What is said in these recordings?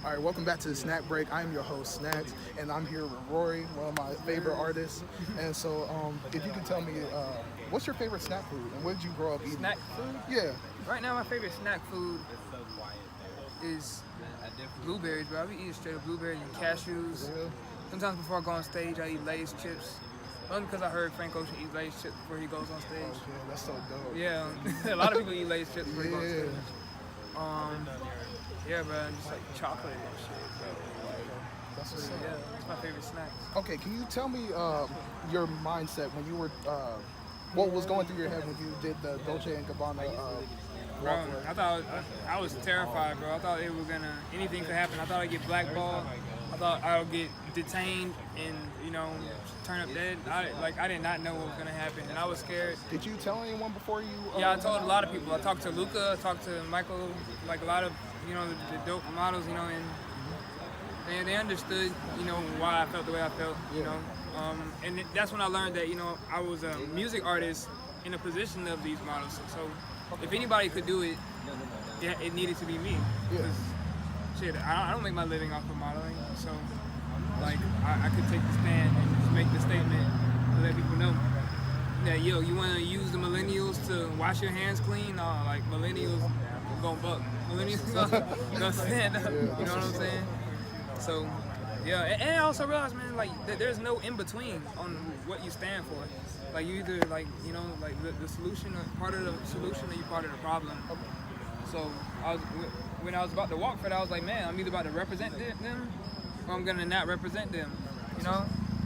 All right, welcome back to the Snack Break. I'm your host, Snacks, and I'm here with Raury, one of my favorite artists. And so, if you can tell me, what's your favorite snack food, and what did you grow up eating? Snack food? Yeah. Right now, my favorite snack food is blueberries, bro. I be eating straight up blueberries and cashews. Yeah. Sometimes before I go on stage, I eat Lay's chips. Only because I heard Frank Ocean eat Lay's chips before he goes on stage. Oh, yeah, that's so dope. Yeah, a lot of people eat Lay's chips before he goes on Yeah. stage. Yeah, bro, and just like chocolate and shit, bro. That's what's up. Yeah, that's my favorite snacks. Okay, can you tell me your mindset when you were, what was going through your head when you did the Dolce and Gabbana Bro, walkway? I thought I was terrified, bro. I thought it was gonna anything could happen. I thought I'd get blackballed. I thought I would get detained and turn up dead. I did not know what was gonna happen, and I was scared. Did you tell anyone before you? Yeah, I told a lot of people. I talked to Luca, I talked to Michael, like a lot of the dope models, and they understood why I felt the way I felt, and that's when I learned that I was a music artist in a position of these models. So if anybody could do it, it needed to be me. Yeah. Shit, I don't make my living off of modeling, so like I could take the stand and just make the statement to let people know that you want to use the millennials to wash your hands clean. Like millennials gonna buck. Millennials gonna stand up. You know what I'm saying? So yeah, and I also realized, man, like that there's no in between on what you stand for. Like you either like the solution, or part of the solution, or you part of the problem. So when I was about to walk for that, I was like, man, I'm either about to represent them, or I'm gonna not represent them.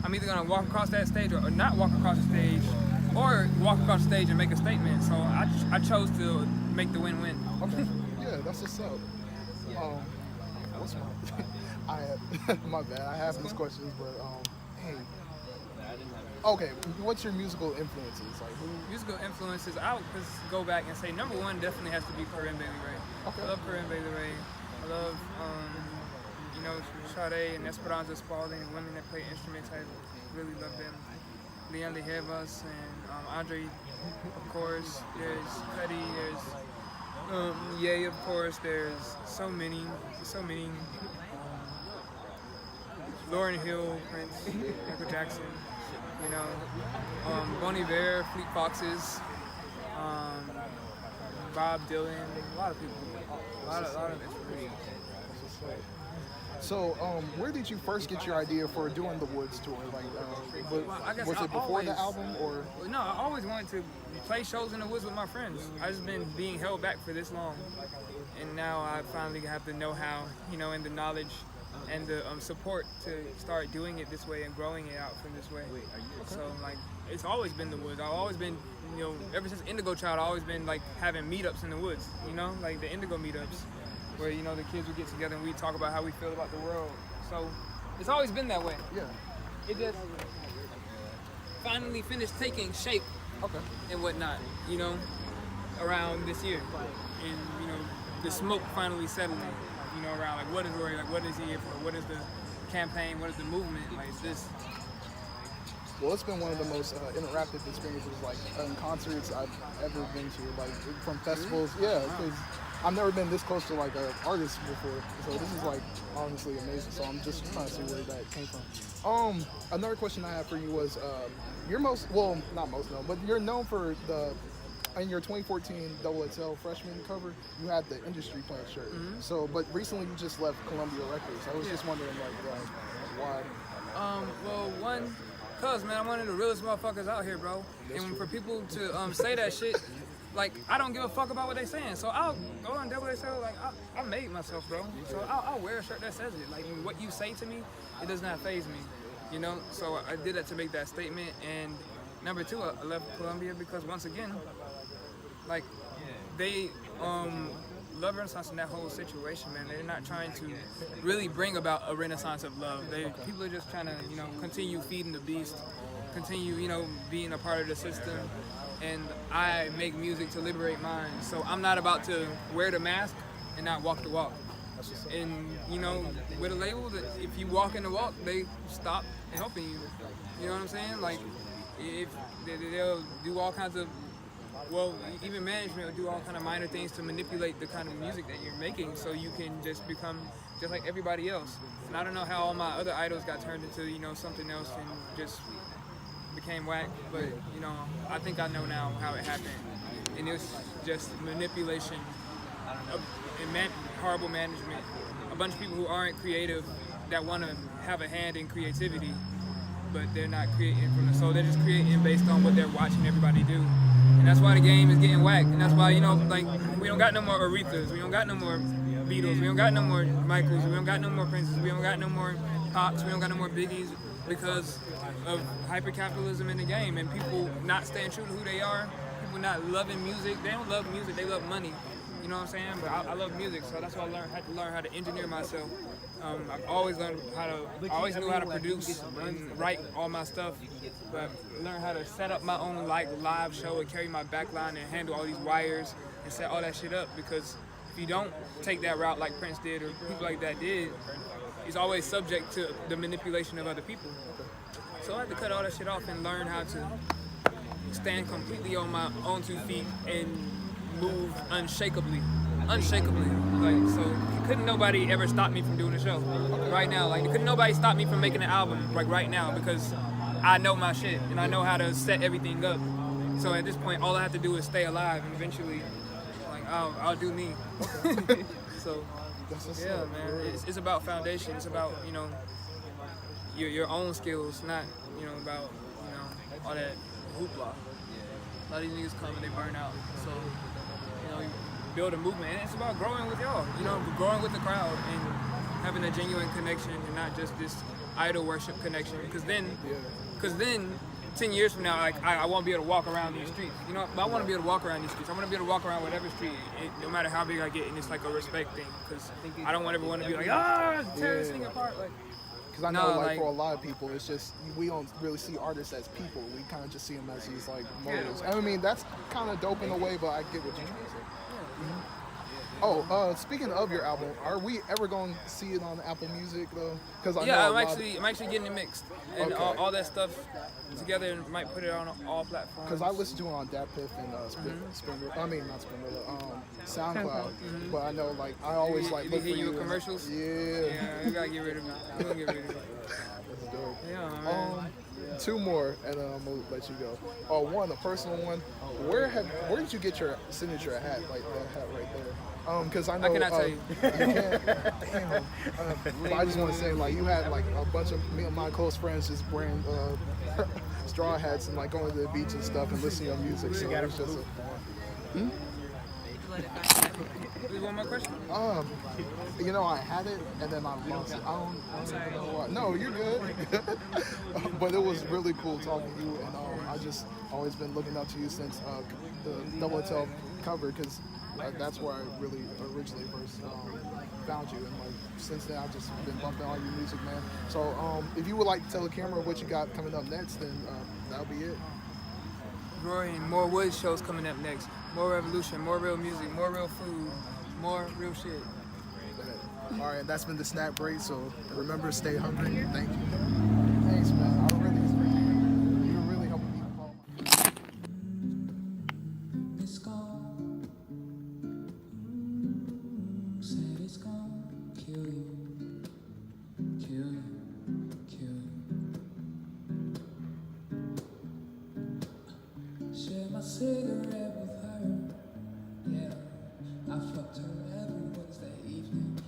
I'm either gonna walk across that stage or not walk across the stage, or walk across the stage and make a statement. So I chose to make the win-win. Okay. Yeah, that's what's up. What's my bad. I have these questions, but hey. Okay, what's your musical influences? Like who? Musical influences, I would just go back and say number one definitely has to be Corinne Bailey Rae. Okay. I love Corinne Bailey Rae. I love Sade and Esperanza Spalding, women that play instruments. I really love them. Leon de Hevas and Andre, of course. There's Cuddy. There's Ye, of course. There's so many. Lauryn Hill, Prince, Michael Jackson. Bon Iver, Fleet Foxes, Bob Dylan, a lot of people, a lot of inspiration. So, where did you first get your idea for doing the Woods tour? Like, was it before the album or? No, I always wanted to play shows in the woods with my friends. I've just been being held back for this long, and now I finally have the know-how, and the knowledge and the support to start doing it this way and growing it out from this way. So like, it's always been the woods. I've always been, ever since Indigo Child, I've always been like having meetups in the woods, like the Indigo meetups, where the kids would get together and we talk about how we feel about the world. So it's always been that way. Yeah. It just finally finished taking shape and whatnot, around this year, and the smoke finally settling. Around like what is Raury, like what is he here for? What is the campaign? What is the movement? Like this. Well, it's been one of the most interactive experiences, like in concerts I've ever been to, like from festivals. Yeah, because I've never been this close to like an artist before, so this is like honestly amazing. So I'm just trying to see where that came from. Another question I had for you was, you're not most known, but you're known for in your 2014 XXL freshman cover, you had the Industry Plant shirt. Mm-hmm. So, but recently you just left Columbia Records. I was just wondering, why? Well, one, cause man, I'm one of the realest motherfuckers out here, bro. That's and true. For people to say that shit, like I don't give a fuck about what they saying. So I'll go on XXL, like I made myself, bro. So I'll wear a shirt that says it. Like what you say to me, it does not faze me, So I did that to make that statement. And number two, I left Columbia because once again, like they love Renaissance in that whole situation, man. They're not trying to really bring about a renaissance of love. People are just trying to, continue feeding the beast, continue, being a part of the system. And I make music to liberate minds. So I'm not about to wear the mask and not walk the walk. And with a label, that if you walk in the walk, they stop helping you. You know what I'm saying? Like if they'll do all kinds of even management will do all kind of minor things to manipulate the kind of music that you're making, so you can just become just like everybody else. And I don't know how all my other idols got turned into, you know, something else and just became whack. But, you know, I think I know now how it happened. And it was just manipulation and horrible management. A bunch of people who aren't creative that want to have a hand in creativity, but they're not creating from the soul. They're just creating based on what they're watching everybody do. And that's why the game is getting whacked. And that's why, you know, like, we don't got no more Arethas. We don't got no more Beatles. We don't got no more Michaels. We don't got no more Princes. We don't got no more Pops. We don't got no more Biggies because of hyper-capitalism in the game and people not staying true to who they are. People not loving music. They don't love music. They love money. You know what I'm saying? But I love music, so that's why I had to learn how to engineer myself. I've always I always knew how to produce and write all my stuff, but learn how to set up my own live show and carry my backline and handle all these wires and set all that shit up. Because if you don't take that route like Prince did or people like that did, it's always subject to the manipulation of other people. So I had to cut all that shit off and learn how to stand completely on my own 2 feet and move unshakably. Like, so couldn't nobody ever stop me from doing a show right now. Like, couldn't nobody stop me from making an album like right now because I know my shit and I know how to set everything up. So at this point, all I have to do is stay alive and eventually, like, I'll do me. So, yeah, man, it's about foundation. It's about, you know, your own skills, not, you know, about, you know, all that hoopla. A lot of these niggas come and they burn out. So, you know, you build a movement. And it's about growing with y'all, you know, growing with the crowd and having a genuine connection and not just this idol worship connection. Because then 10 years from now, like, I won't be able to walk around these streets. You know, but I want to be able to walk around these streets. I want to be able to walk around whatever street, no matter how big I get. And it's like a respect thing. Because I don't want everyone to be like, tear this thing apart. Like, because I know, like, for a lot of people, it's just, we don't really see artists as people. We kind of just see them as these, like, models. I mean, that's kind of dope in a way, but I get what you're trying to say. Mm-hmm. Oh, speaking of your album, are we ever going to see it on Apple Music, though? Because I'm actually getting it mixed. And all that stuff together and might put it on all platforms. Because I listened to it on DatPiff and SoundCloud. But I know, like, I always like look for you with commercials. Yeah, you gotta get rid of it. You gonna get rid of it. That's dope. Yeah, man. 2 more, and then I'm gonna let you go. One, a personal one. Where did you get your signature hat, like that hat right there? Because I know. I cannot tell you. You can't. Damn. But I just want to say, like, you had like a bunch of me and my close friends just wearing straw hats and like going to the beach and stuff and listening to music. So it's just One more question? You know, I had it and then I lost it. I don't even know why. No, you're good. But it was really cool talking to you, and I just always been looking up to you since the Double XL cover, because that's where I really originally first found you, and like since then I've just been bumping all your music, man. So if you would like to tell the camera what you got coming up next, then that'll be it. Raury and more Woods shows coming up next. More revolution, more real music, more real food, more real shit. All right, that's been the Snack Break. So remember, stay hungry. Thank you. Thanks, man. I really appreciate it. You're really helping me follow my. It's gone. Said it's gone. Kill you. Kill you. Kill you. Share my cigarette with her. Yeah, I fucked her every Wednesday evening.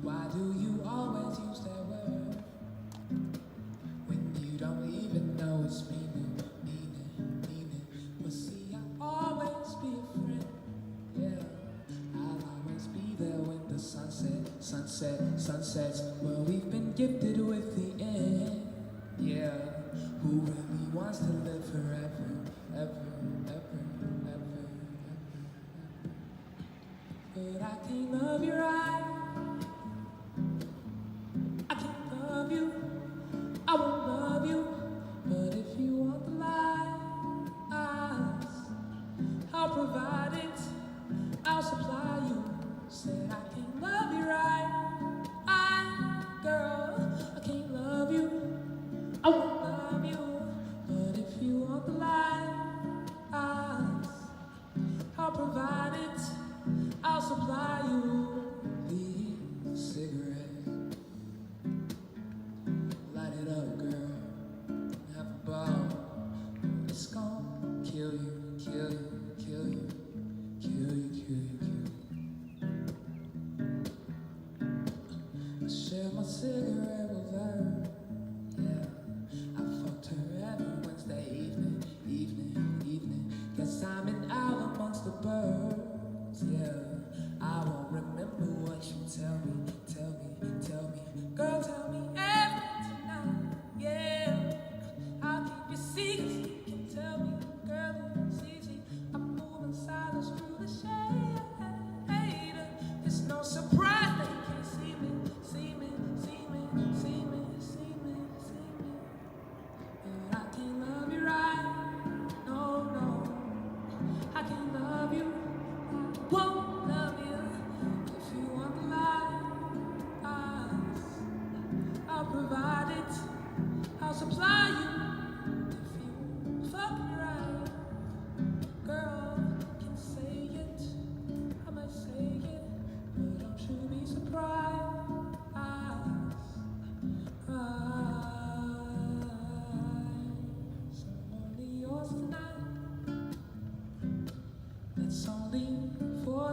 Why do you always use that word when you don't even know its meaning? But see, I'll always be a friend. Yeah, I'll always be there when the sunsets. Well, we've been gifted with the end. Yeah, who really wants to live forever, ever. But I can't love your eyes. I can't love you. I won't love you. But if you want the lies, I'll provide it. I'll supply you. Said I can't love you right. Girl, I can't love you. I won't love you. But if you want the lies,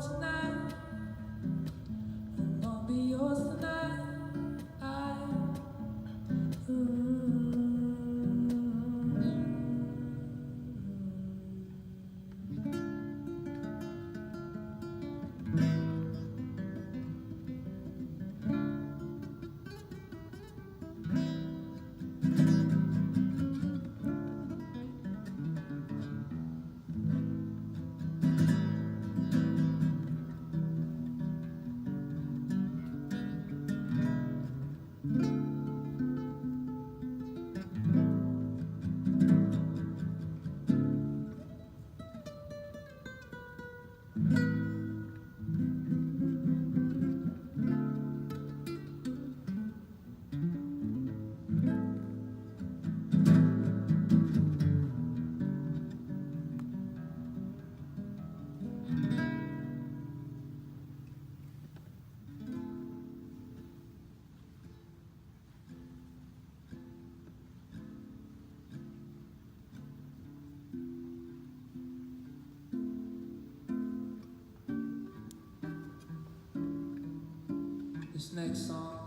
yours tonight. I'm gonna be yours tonight. This next song